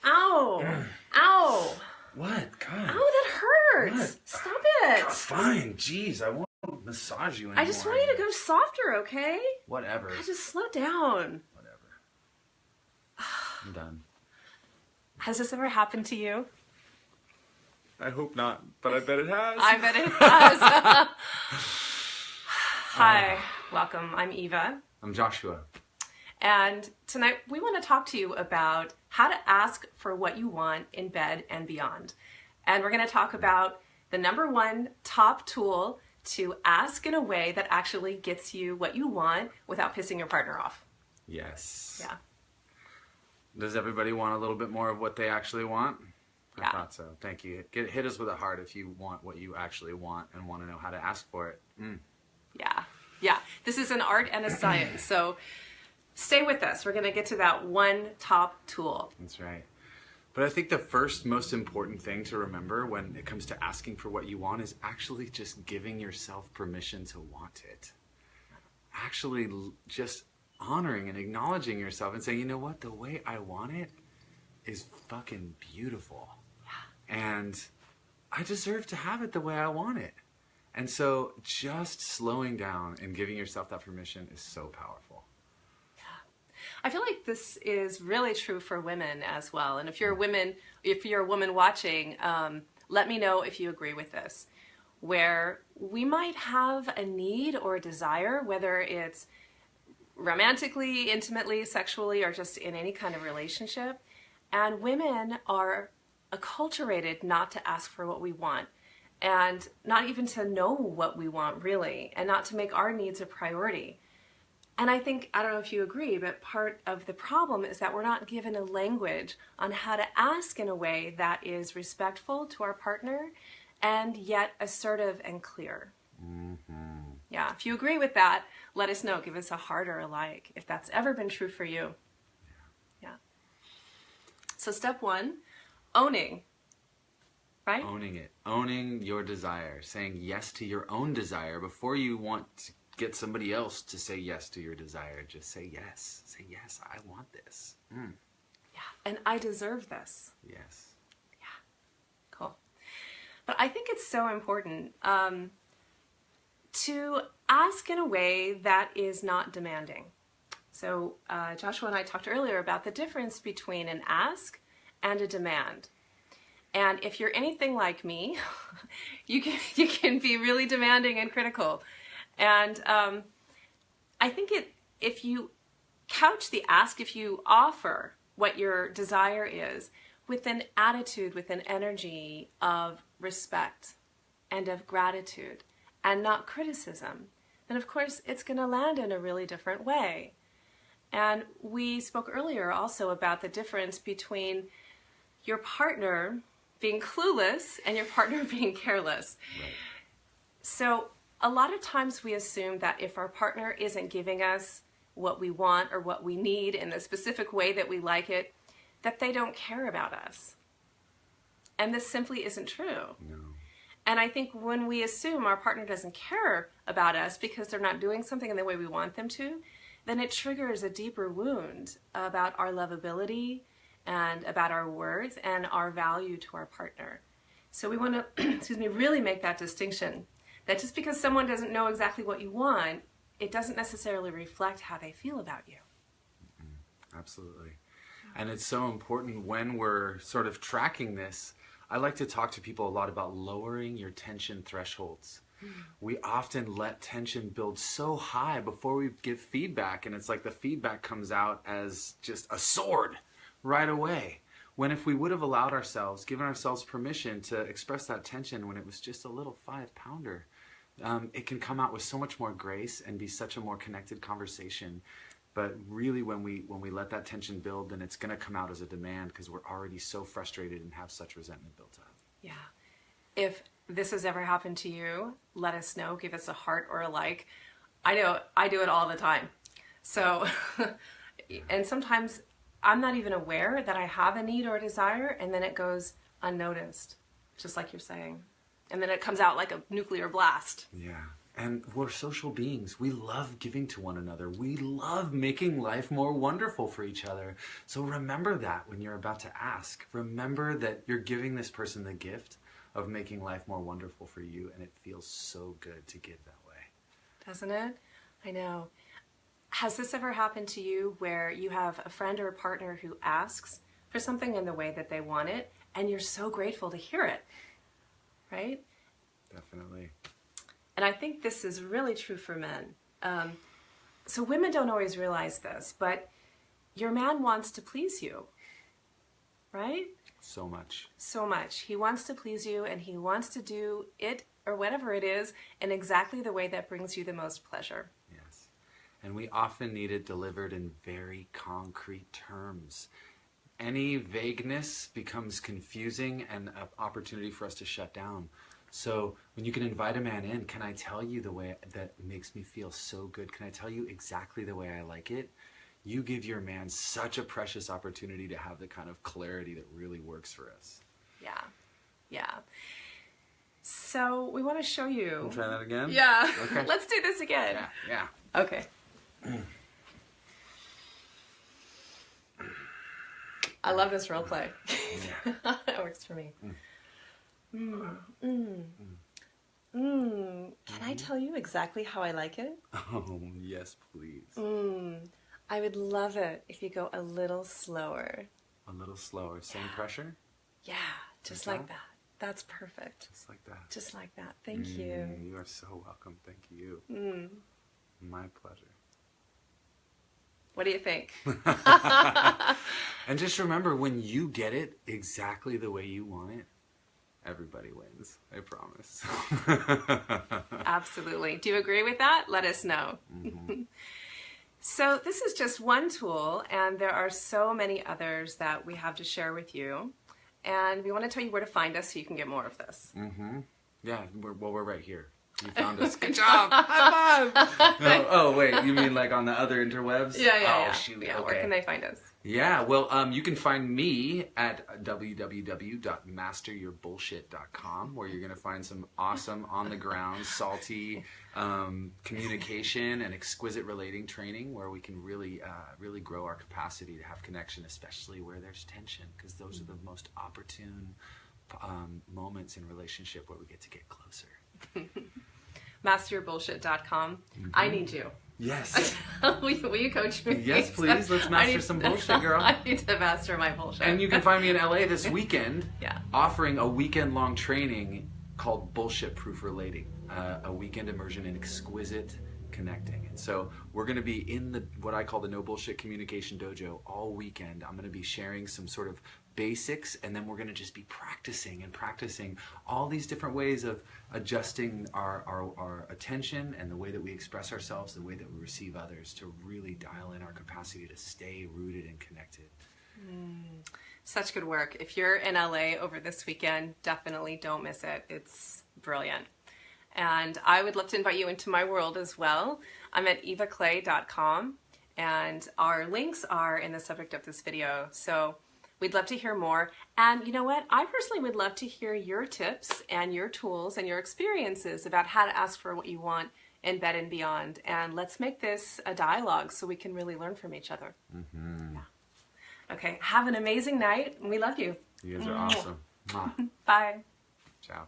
Ow. Ow. What? God. Oh, that hurts. What? Stop it. God, fine. Jeez, I won't massage you anymore. I just want you to go softer, okay? Whatever. God, just slow down. Whatever. I'm done. Has this ever happened to you? I hope not, but I bet it has. I bet it has. Hi, welcome. I'm Eva. I'm Joshua. And tonight we want to talk to you about how to ask for what you want in bed and beyond. And we're going to talk about the #1 top tool to ask in a way that actually gets you what you want without pissing your partner off. Yes. Yeah. Does everybody want a little bit more of what they actually want? Yeah. I thought so. Thank you. Hit us with a heart if you want what you actually want and want to know how to ask for it. Yeah. This is an art and a science. So stay with us. We're going to get to that one top tool. That's right. But I think the first most important thing to remember when it comes to asking for what you want is actually just giving yourself permission to want it. Actually just honoring and acknowledging yourself and saying, you know what, the way I want it is fucking beautiful. Yeah. And I deserve to have it the way I want it. And so just slowing down and giving yourself that permission is so powerful. I feel like this is really true for women as well. And if you're a woman watching, let me know if you agree with this. Where we might have a need or a desire, whether it's romantically, intimately, sexually, or just in any kind of relationship. And women are acculturated not to ask for what we want. And not even to know what we want, really. And not to make our needs a priority. And I think, I don't know if you agree, but part of the problem is that we're not given a language on how to ask in a way that is respectful to our partner and yet assertive and clear. Mm-hmm. Yeah, if you agree with that, let us know. Give us a heart or a like if that's ever been true for you. Yeah. So step 1, owning. Right? Owning it. Owning your desire. Saying yes to your own desire before you want to get somebody else to say yes to your desire. Just say yes. Say yes, I want this. Yeah, and I deserve this. Yes. Yeah, cool. But I think it's so important to ask in a way that is not demanding. So Joshua and I talked earlier about the difference between an ask and a demand. And if you're anything like me, you can be really demanding and critical. And I think if you couch the ask, if you offer what your desire is with an attitude, with an energy of respect and of gratitude and not criticism, then of course it's going to land in a really different way. And we spoke earlier also about the difference between your partner being clueless and your partner being careless. Right. So a lot of times we assume that if our partner isn't giving us what we want or what we need in the specific way that we like it, that they don't care about us. And this simply isn't true. No. And I think when we assume our partner doesn't care about us because they're not doing something in the way we want them to, then it triggers a deeper wound about our lovability and about our worth and our value to our partner. So we want to, really make that distinction. That just because someone doesn't know exactly what you want, it doesn't necessarily reflect how they feel about you. Absolutely. And it's so important when we're sort of tracking this. I like to talk to people a lot about lowering your tension thresholds. We often let tension build so high before we give feedback, and it's like the feedback comes out as just a sword right away. When if we would have allowed ourselves, given ourselves permission to express that tension when it was just a little 5-pounder, it can come out with so much more grace and be such a more connected conversation. But really when we let that tension build, then it's going to come out as a demand because we're already so frustrated and have such resentment built up. Yeah. If this has ever happened to you, let us know. Give us a heart or a like. I know I do it all the time. So, and sometimes I'm not even aware that I have a need or a desire, and then it goes unnoticed, just like you're saying. And then it comes out like a nuclear blast. Yeah. And we're social beings. We love giving to one another. We love making life more wonderful for each other. So remember that when you're about to ask. Remember that you're giving this person the gift of making life more wonderful for you, and it feels so good to give that way. Doesn't it? I know. Has this ever happened to you where you have a friend or a partner who asks for something in the way that they want it, and you're so grateful to hear it, right? Definitely. And I think this is really true for men. So women don't always realize this, but your man wants to please you, right? So much. So much. He wants to please you, and he wants to do it or whatever it is in exactly the way that brings you the most pleasure. Yes. And we often need it delivered in very concrete terms. Any vagueness becomes confusing and an opportunity for us to shut down. So when you can invite a man in, can I tell you the way that makes me feel so good? Can I tell you exactly the way I like it? You give your man such a precious opportunity to have the kind of clarity that really works for us. Yeah. Yeah. So we want to show you. We'll try that again? Yeah. Okay. Let's do this again. Yeah. Okay. I love this role play. It works for me. Can I tell you exactly how I like it? Oh, yes, please. I would love it if you go a little slower. A little slower. Same pressure? Yeah, just like that. That's perfect. Just like that. Just like that. Thank you. You are so welcome. Thank you. My pleasure. What do you think? And just remember, when you get it exactly the way you want it, everybody wins. I promise. Absolutely. Do you agree with that? Let us know. So this is just one tool, and there are so many others that we have to share with you. And we want to tell you where to find us so you can get more of this. Yeah, we're right here. You found us. Good job. High five. No, oh, wait. You mean like on the other interwebs? Yeah. Oh, shoot. Yeah, okay. where can they find us? Yeah, well, you can find me at www.masteryourbullshit.com, where you're going to find some awesome, on-the-ground, salty communication and exquisite relating training, where we can really grow our capacity to have connection, especially where there's tension, because those are the most opportune moments in relationship where we get to get closer. MasterYourBullshit.com. I need you. Yes. will you coach me? Yes, please. Let's master some bullshit, girl. I need to master my bullshit. And you can find me in LA this weekend, Yeah. offering a weekend-long training called Bullshit Proof Relating, a weekend immersion in exquisite connecting. And so we're going to be in what I call the No Bullshit Communication Dojo all weekend. I'm going to be sharing some sort of basics, and then we're going to just be practicing all these different ways of adjusting our attention and the way that we express ourselves, the way that we receive others, to really dial in our capacity to stay rooted and connected. Such good work. If you're in LA over this weekend, definitely don't miss it. It's brilliant. And I would love to invite you into my world as well. I'm at evaclay.com, and our links are in the subject of this video. So we'd love to hear more. And you know what? I personally would love to hear your tips and your tools and your experiences about how to ask for what you want in bed and beyond. And let's make this a dialogue so we can really learn from each other. Yeah. Okay, have an amazing night. We love you. You guys are awesome. Mwah. Bye. Ciao.